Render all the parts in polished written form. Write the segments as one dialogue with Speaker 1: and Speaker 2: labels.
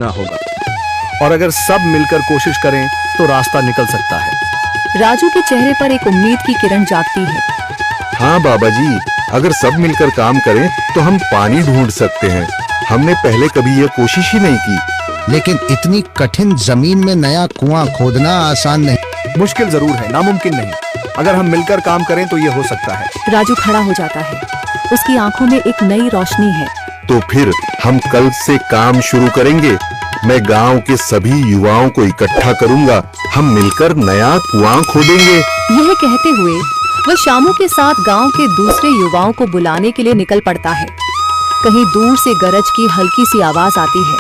Speaker 1: ना होगा, और अगर सब मिलकर कोशिश करें तो रास्ता निकल सकता है।
Speaker 2: राजू के चेहरे पर एक उम्मीद की किरण जागती है।
Speaker 3: हाँ बाबा जी, अगर सब मिलकर काम करें तो हम पानी ढूंढ सकते हैं। हमने पहले कभी यह कोशिश ही नहीं की।
Speaker 4: लेकिन इतनी कठिन जमीन में नया कुआं खोदना आसान नहीं।
Speaker 1: मुश्किल जरूर है, नामुमकिन नहीं। अगर हम मिलकर काम करें तो ये हो सकता है।
Speaker 2: राजू खड़ा हो जाता है, उसकी आंखों में एक नई रोशनी है।
Speaker 3: तो फिर हम कल से काम शुरू करेंगे। मैं गांव के सभी युवाओं को इकट्ठा करूंगा। हम मिलकर नया कुआं खोदेंगे।
Speaker 2: यह कहते हुए वह शामू के साथ गांव के दूसरे युवाओं को बुलाने के लिए निकल पड़ता है। कहीं दूर से गरज की हल्की सी आवाज आती है,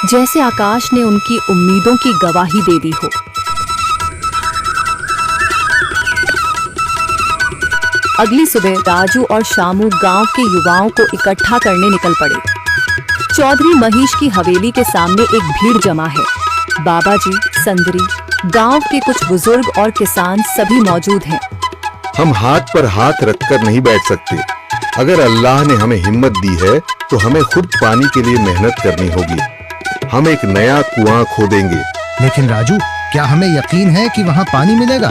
Speaker 2: जैसे आकाश ने उनकी उम्मीदों की गवाही दे दी हो। अगली सुबह राजू और शामू गांव के युवाओं को इकट्ठा करने निकल पड़े। चौधरी महेश की हवेली के सामने एक भीड़ जमा है। बाबा जी, संदरी, गांव के कुछ बुजुर्ग और किसान सभी मौजूद हैं।
Speaker 3: हम हाथ पर हाथ रखकर नहीं बैठ सकते। अगर अल्लाह ने हमें हिम्मत दी है तो हमें खुद पानी के लिए मेहनत करनी होगी। हम एक नया कुआं खोदेंगे।
Speaker 4: लेकिन राजू, क्या हमें यकीन है कि वहाँ पानी मिलेगा?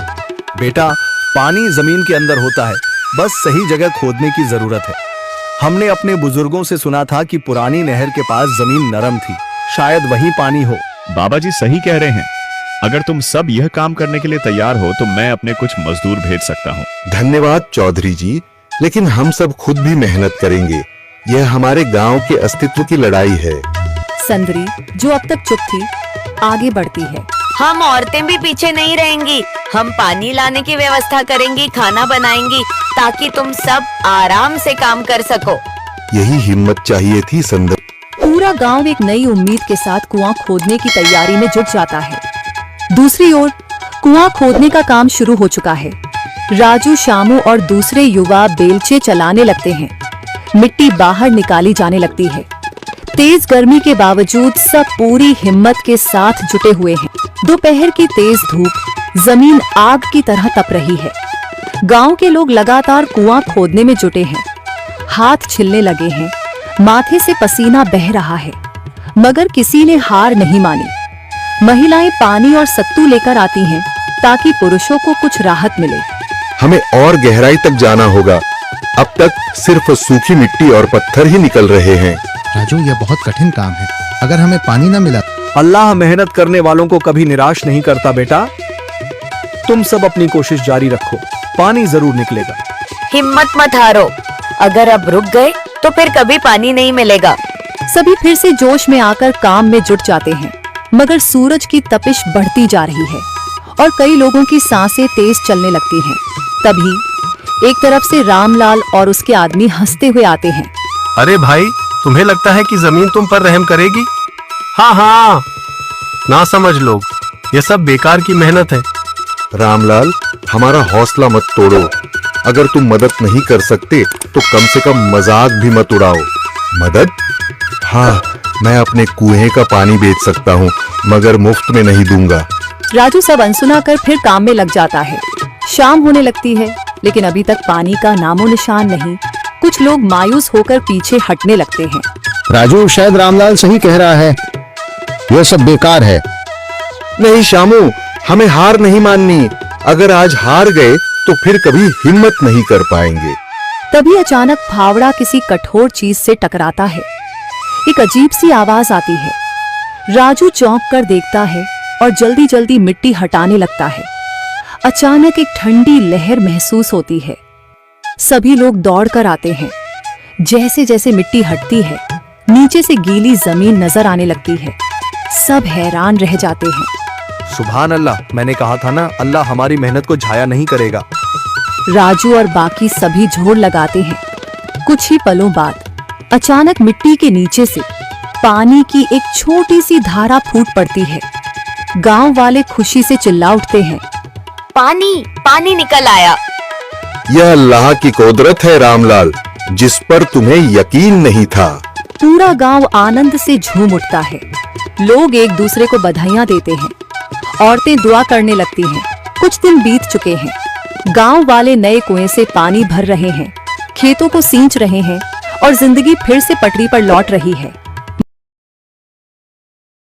Speaker 1: बेटा, पानी जमीन के अंदर होता है, बस सही जगह खोदने की जरूरत है। हमने अपने बुजुर्गों से सुना था कि पुरानी नहर के पास जमीन नरम थी, शायद वहीं पानी हो।
Speaker 5: बाबा जी सही कह रहे हैं। अगर तुम सब यह काम करने के लिए तैयार हो तो मैं अपने कुछ मजदूर भेज सकता हूँ।
Speaker 3: धन्यवाद चौधरी जी, लेकिन हम सब खुद भी मेहनत करेंगे। यह हमारे गांव के अस्तित्व की लड़ाई है।
Speaker 2: संदरी, जो अब तक चुप थी, आगे बढ़ती है।
Speaker 6: हम औरतें भी पीछे नहीं रहेंगी। हम पानी लाने की व्यवस्था करेंगी, खाना बनाएंगी, ताकि तुम सब आराम से काम कर सको।
Speaker 3: यही हिम्मत चाहिए थी संदर।
Speaker 2: पूरा गांव एक नई उम्मीद के साथ कुआं खोदने की तैयारी में जुट जाता है। दूसरी ओर कुआं खोदने का काम शुरू हो चुका है। राजू, शामू और दूसरे युवा बेलचे चलाने लगते हैं। मिट्टी बाहर निकाली जाने लगती है। तेज गर्मी के बावजूद सब पूरी हिम्मत के साथ जुटे हुए हैं। दोपहर की तेज धूप जमीन आग की तरह तप रही है। गांव के लोग लगातार कुआं खोदने में जुटे हैं। हाथ छिलने लगे हैं, माथे से पसीना बह रहा है, मगर किसी ने हार नहीं मानी। महिलाएं पानी और सत्तू लेकर आती हैं ताकि पुरुषों को कुछ राहत मिले।
Speaker 3: हमें और गहराई तक जाना होगा। अब तक सिर्फ सूखी मिट्टी और पत्थर ही निकल रहे हैं।
Speaker 4: राजू, यह बहुत कठिन काम है। अगर हमें पानी न मिला।
Speaker 1: अल्लाह मेहनत करने वालों को कभी निराश नहीं करता बेटा। तुम सब अपनी कोशिश जारी रखो, पानी जरूर निकलेगा।
Speaker 6: हिम्मत मत हारो। अगर अब रुक गए तो फिर कभी पानी नहीं मिलेगा।
Speaker 2: सभी फिर से जोश में आकर काम में जुट जाते हैं, मगर सूरज की तपिश बढ़ती जा रही है और कई लोगों की सांसें तेज चलने लगती हैं। तभी एक तरफ से रामलाल और उसके आदमी हंसते हुए आते हैं।
Speaker 7: अरे भाई, तुम्हें लगता है कि जमीन तुम पर रहम करेगी? हाँ हाँ, ना समझ लोग, ये सब बेकार की मेहनत है।
Speaker 3: रामलाल, हमारा हौसला मत तोड़ो। अगर तुम मदद नहीं कर सकते तो कम से कम मजाक भी मत उड़ाओ। मदद? हाँ, मैं अपने कुएं का पानी बेच सकता हूँ, मगर मुफ्त में नहीं दूंगा।
Speaker 2: राजू सब अनसुना कर फिर काम में लग जाता है। शाम होने लगती है, लेकिन अभी तक पानी का नामो निशान नहीं। कुछ लोग मायूस होकर पीछे हटने लगते हैं।
Speaker 4: राजू, शायद रामलाल सही कह रहा है। यह सब बेकार है।
Speaker 3: नहीं शामू, हमें हार नहीं माननी। अगर आज हार गए तो फिर कभी हिम्मत नहीं कर पाएंगे।
Speaker 2: तभी अचानक फावड़ा किसी कठोर चीज से टकराता है। एक अजीब सी आवाज आती है। राजू चौंक कर देखता है और जल्दी जल्दी मिट्टी हटाने लगता है। अचानक एक ठंडी लहर महसूस होती है। सभी लोग दौड़ कर आते हैं। जैसे जैसे मिट्टी हटती है, नीचे से गीली जमीन नजर आने लगती है। सब हैरान रह जाते हैं।
Speaker 1: सुभान अल्लाह, मैंने कहा था ना, अल्लाह हमारी मेहनत को जाया नहीं करेगा।
Speaker 2: राजू और बाकी सभी जोर लगाते हैं। कुछ ही पलों बाद अचानक मिट्टी के नीचे से पानी की एक छोटी सी धारा फूट पड़ती है। गांव वाले खुशी से चिल्ला उठते हैं।
Speaker 6: पानी, पानी निकल आया।
Speaker 3: यह अल्लाह की कुदरत है रामलाल, जिस पर तुम्हें यकीन नहीं था।
Speaker 2: पूरा गांव आनंद से झूम उठता है। लोग एक दूसरे को बधाइयां देते हैं। औरतें दुआ करने लगती हैं। कुछ दिन बीत चुके हैं। गांव वाले नए कुएं से पानी भर रहे हैं, खेतों को सींच रहे हैं और जिंदगी फिर से पटरी पर लौट रही है।